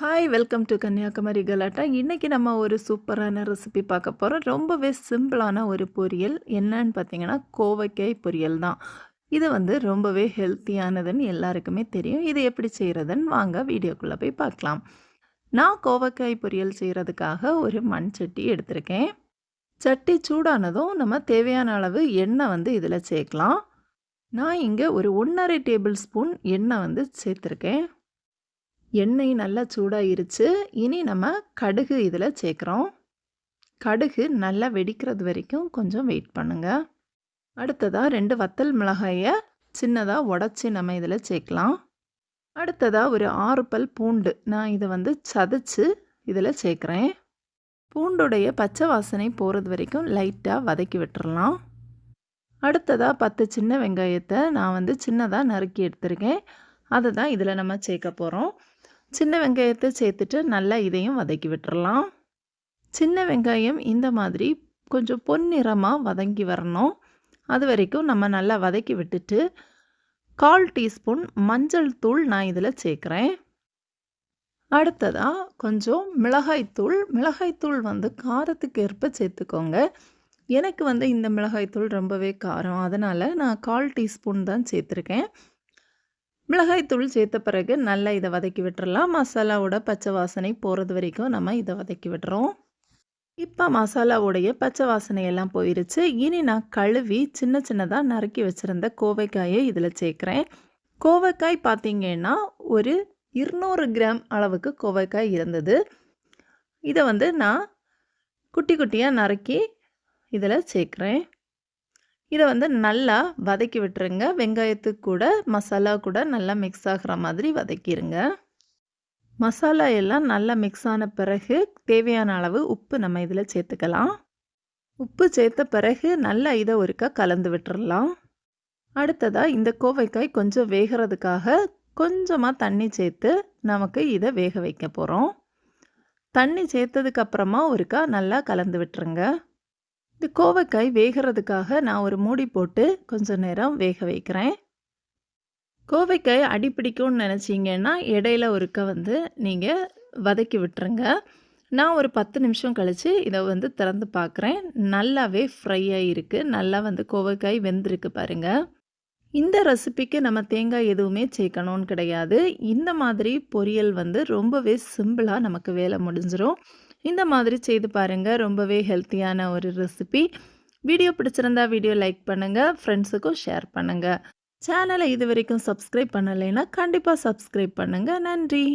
Hi welcome to Kanyakumari கலாட்டா. இன்றைக்கி நம்ம ஒரு சூப்பரான ரெசிபி பார்க்க போகிறோம். ரொம்பவே சிம்பிளான ஒரு பொரியல். என்னன்னு பார்த்தீங்கன்னா கோவைக்காய் பொரியல் தான். இது ரொம்பவே ஹெல்த்தியானதுன்னு எல்லாருக்குமே தெரியும். இது எப்படி செய்கிறதுன்னு வாங்க வீடியோக்குள்ளே போய் பார்க்கலாம். நான் கோவைக்காய் பொரியல் செய்கிறதுக்காக ஒரு மண் சட்டி எடுத்திருக்கேன். சட்டி சூடானதும் நம்ம தேவையான அளவு எண்ணெய் இதில் சேர்க்கலாம். நான் இங்கே ஒரு 1½ டேபிள் ஸ்பூன் எண்ணெய் சேர்த்துருக்கேன். எண்ணெய் நல்லா சூடாயிருச்சு. இனி நம்ம கடுகு இதில் சேர்க்குறோம். கடுகு நல்லா வெடிக்கிறது வரைக்கும் கொஞ்சம் வெயிட் பண்ணுங்க. அடுத்ததாக 2 வத்தல் மிளகாயை சின்னதாக உடச்சி நம்ம இதில் சேர்க்கலாம். அடுத்ததாக ஒரு 6 பல் பூண்டு நான் இதை சதைச்சு இதில் சேர்க்குறேன். பூண்டுடைய பச்சை வாசனை போகிறது வரைக்கும் லைட்டாக வதக்கி விட்டுறலாம். அடுத்ததாக 10 சின்ன வெங்காயத்தை நான் சின்னதாக நறுக்கி எடுத்துருக்கேன். அதை தான் இதில் நம்ம சேர்க்க போகிறோம். சின்ன வெங்காயத்தை சேர்த்துட்டு நல்லா இதையும் வதக்கி விட்டுறலாம். சின்ன வெங்காயம் இந்த மாதிரி கொஞ்சம் பொன்னிறமாக வதங்கி வரணும். அது வரைக்கும் நம்ம நல்லா வதக்கி விட்டுட்டு 1/4 டீஸ்பூன் மஞ்சள் தூள் நான் இதில் சேர்க்குறேன். அடுத்ததாக கொஞ்சம் மிளகாய்த்தூள். மிளகாய்த்தூள் காரத்துக்கு ஏற்ப சேர்த்துக்கோங்க. எனக்கு இந்த மிளகாய்த்தூள் ரொம்பவே காரம், அதனால் நான் 1/4 டீஸ்பூன் தான் சேர்த்துருக்கேன். மிளகாய்த்தூள் சேர்த்த பிறகு நல்லா இதை வதக்கி விட்டுறலாம். மசாலாவோட பச்சை வாசனை போகிறது வரைக்கும் நம்ம இதை வதக்கி விடுறோம். இப்போ மசாலாவோடைய பச்சை வாசனையெல்லாம் போயிருச்சு. இனி நான் கழுவி சின்ன சின்னதாக நறுக்கி வச்சுருந்த கோவைக்காயை இதில் சேர்க்குறேன். கோவைக்காய் பார்த்திங்கன்னா ஒரு 200 கிராம் அளவுக்கு கோவைக்காய் இருந்தது. இதை நான் குட்டி குட்டியாக நறுக்கி இதில் சேர்க்குறேன். இதை நல்லா வதக்கி விட்டுருங்க. வெங்காயத்துக்கு கூட மசாலா கூட நல்லா மிக்ஸ் ஆகிற மாதிரி வதக்கிடுங்க. மசாலா எல்லாம் நல்லா மிக்ஸ் ஆன பிறகு தேவையான அளவு உப்பு நம்ம இதில் சேர்த்துக்கலாம். உப்பு சேர்த்த பிறகு நல்லா இதை ஒருக்கா கலந்து விட்டுறலாம். அடுத்ததாக இந்த கோவைக்காய் கொஞ்சம் வேகிறதுக்காக கொஞ்சமாக தண்ணி சேர்த்து நமக்கு இதை வேக வைக்க போகிறோம். தண்ணி சேர்த்ததுக்கப்புறமா ஒருக்கா நல்லா கலந்து விட்டுருங்க. இந்த கோவைக்காய் வேகிறதுக்காக நான் ஒரு மூடி போட்டு கொஞ்சம் நேரம் வேக வைக்கிறேன். கோவைக்காய் அடிப்பிடிக்கும்னு நினச்சிங்கன்னா இடையில ஒருக்க நீங்கள் வதக்கி விட்டுருங்க. நான் ஒரு 10 நிமிஷம் கழித்து இதை திறந்து பார்க்குறேன். நல்லாவே ஃப்ரை ஆகிருக்கு. நல்லா கோவைக்காய் வெந்திருக்கு பாருங்கள். இந்த ரெசிபிக்கு நம்ம தேங்காய் எதுவுமே சேர்க்கணும்னு கிடையாது. இந்த மாதிரி பொரியல் ரொம்பவே சிம்பிளாக நமக்கு வேலை முடிஞ்சிடும். இந்த மாதிரி செய்து பாருங்கள். ரொம்பவே ஹெல்த்தியான ஒரு ரெசிபி. வீடியோ பிடிச்சிருந்தா வீடியோ லைக் பண்ணுங்கள், ஃப்ரெண்ட்ஸுக்கும் ஷேர் பண்ணுங்கள். சேனலை இது வரைக்கும் சப்ஸ்கிரைப் பண்ணலைன்னா கண்டிப்பாக சப்ஸ்கிரைப் பண்ணுங்கள். நன்றி.